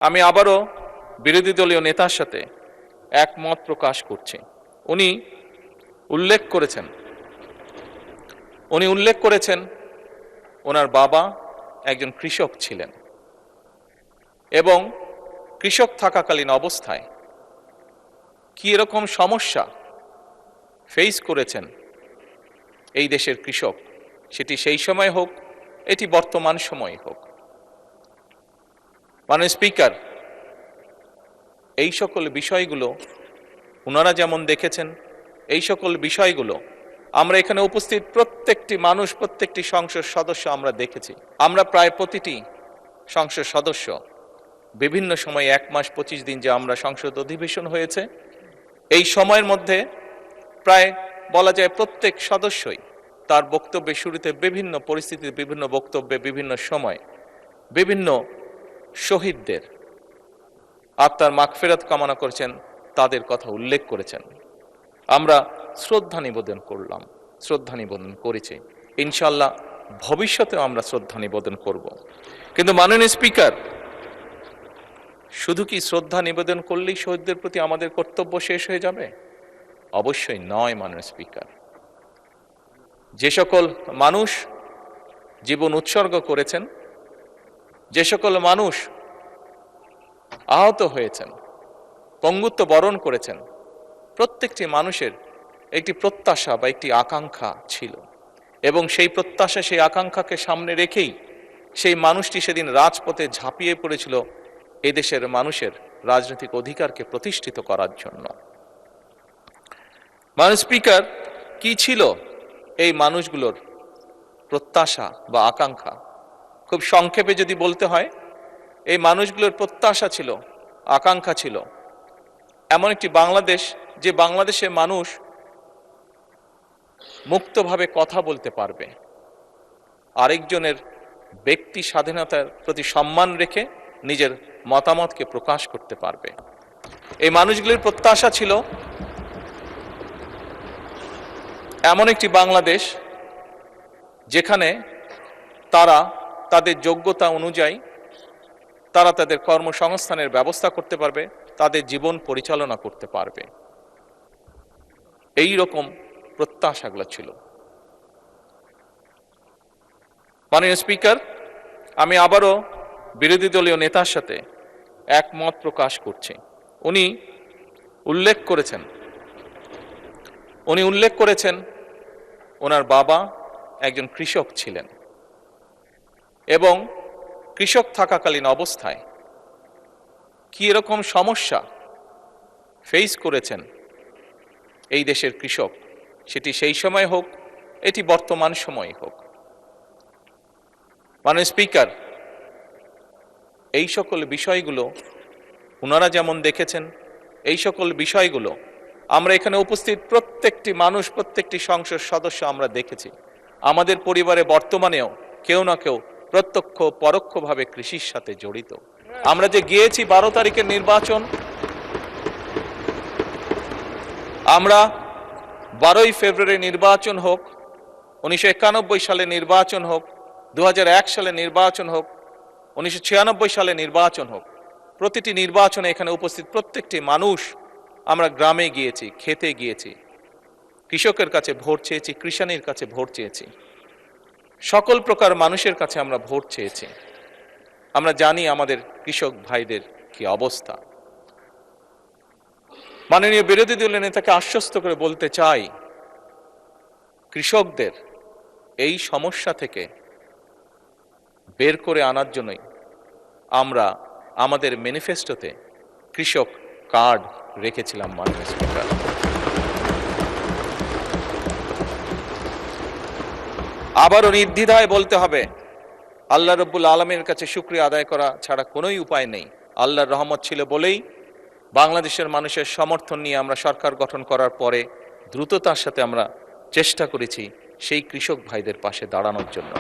আমি আবারও বিরোধী দলীয় নেতার সাথে একমত প্রকাশ করছি। উনি উল্লেখ করেছেন ওনার বাবা একজন কৃষক ছিলেন এবং কৃষক থাকাকালীন অবস্থায় কি এরকম সমস্যা ফেস করেছেন এই দেশের কৃষক, সেটি সেই সময় হোক, এটি বর্তমান সময় হোক। মাননীয় স্পিকার, এই সকল বিষয়গুলো ওনারা যেমন দেখেছেন, এই সকল বিষয়গুলো আমরা এখানে উপস্থিত প্রত্যেকটি মানুষ, প্রত্যেকটি সংসদ সদস্য আমরা দেখেছি। আমরা প্রায় প্রতিটি সংসদ সদস্য বিভিন্ন সময় 1 মাস 25 দিন যে আমরা সংসদ অধিবেশন হয়েছে, এই সময়ের মধ্যে প্রায় বলা যায় প্রত্যেক সদস্যই তার বক্তব্যের শুরুতে বিভিন্ন পরিস্থিতির বিভিন্ন বক্তব্যে বিভিন্ন সময় বিভিন্ন শহীদদের আত্মার মাগফিরাত কামনা করেছেন, তাদের কথা উল্লেখ করেছেন। আমরা শ্রদ্ধা নিবেদন করলাম, শ্রদ্ধা নিবেদন করেছি। ইনশাআল্লাহ ভবিষ্যতেও আমরা শ্রদ্ধা নিবেদন করব। কিন্তু মাননীয় স্পিকার, শুধু কি শ্রদ্ধা নিবেদন করলেই শহীদদের প্রতি আমাদের কর্তব্য শেষ হয়ে যাবে? অবশ্যই নয় মাননীয় স্পিকার। যে সকল মানুষ জীবন উৎসর্গ করেছেন, যে সকল মানুষ আহত হয়েছেন, পঙ্গুত্ব বরণ করেছেন, প্রত্যেকটি মানুষের একটি প্রত্যাশা বা একটি আকাঙ্ক্ষা ছিল এবং সেই প্রত্যাশা, সেই আকাঙ্ক্ষাকে সামনে রেখেই সেই মানুষটি সেদিন রাজপথে ঝাঁপিয়ে পড়েছিল এদেশের মানুষের রাজনৈতিক অধিকারকে প্রতিষ্ঠিত করার জন্য। মাননীয় স্পিকার, কি ছিল এই মানুষগুলোর প্রত্যাশা বা আকাঙ্ক্ষা? খুব সংক্ষেপে যদি বলতে হয়, এই মানুষগুলোর প্রত্যাশা ছিল, আকাঙ্ক্ষা ছিল এমন একটি বাংলাদেশ, যে বাংলাদেশে মানুষ মুক্তভাবে কথা বলতে পারবে, আরেকজনের ব্যক্তি স্বাধীনতার প্রতি সম্মান রেখে নিজের মতামতকে প্রকাশ করতে পারবে। এই মানুষগুলির প্রত্যাশা ছিল এমন একটি বাংলাদেশ যেখানে তারা তাদের যোগ্যতা অনুযায়ী তারা তাদের কর্মসংস্থানের ব্যবস্থা করতে পারবে, তাদের জীবন পরিচালনা করতে পারবে। এই রকম প্রত্যাশাগুলো ছিল। মাননীয় স্পিকার, আমি আবারও বিরোধী দলীয় নেতার সাথে একমত প্রকাশ করছি। উনি উল্লেখ করেছেন ওনার বাবা একজন কৃষক ছিলেন এবং কৃষক থাকাকালীন অবস্থায় কি এরকম সমস্যা ফেস করেছেন এই দেশের কৃষক, সেটি সেই সময় হোক, এটি বর্তমান সময় হোক। মাননীয় স্পিকার, এই সকল বিষয়গুলো ওনারা যেমন দেখেছেন, এই সকল বিষয়গুলো আমরা এখানে উপস্থিত প্রত্যেকটি মানুষ, প্রত্যেকটি সংসদ সদস্য আমরা দেখেছি। আমাদের পরিবারে বর্তমানেও কেউ না কেউ প্রত্যক্ষ পরোক্ষভাবে কৃষির সাথে জড়িত। আমরা যে গিয়েছি 12 তারিখের নির্বাচন, আমরা 12ই ফেব্রুয়ারি নির্বাচন হোক, 1991 সালে নির্বাচন হোক, 2001 সালে নির্বাচন হোক, 1996 সালে নির্বাচন হোক, প্রতিটি নির্বাচনে এখানে উপস্থিত প্রত্যেকটি মানুষ আমরা গ্রামে গিয়েছি, খেতে গিয়েছি, কৃষকের কাছে ভোট চেয়েছি, কৃষাণীর কাছে ভোট চেয়েছি, সকল প্রকার মানুষের কাছে আমরা ভোট চেয়েছি। আমরা জানি আমাদের কৃষক ভাইদের কি অবস্থা। মাননীয় বিরোধী দলীয় নেতাকে আশ্বস্ত করে বলতে চাই, কৃষকদের এই সমস্যা থেকে বের করে আনার জন্যই আমরা আমাদের ম্যানিফেস্টোতে কৃষক কার্ড রেখেছিলাম। মাননীয় স্পিকার, আবারও নির্দ্বিধায় বলতে হবে, আল্লাহ রব্বুল আলমীর কাছে শুকরিয়া আদায় করা ছাড়া কোনোই উপায় নেই। আল্লাহর রহমত ছিল বলেই বাংলাদেশের মানুষের সমর্থন নিয়ে আমরা সরকার গঠন করার পরে দ্রুততার সাথে আমরা চেষ্টা করেছি সেই কৃষক ভাইদের পাশে দাঁড়ানোর জন্য।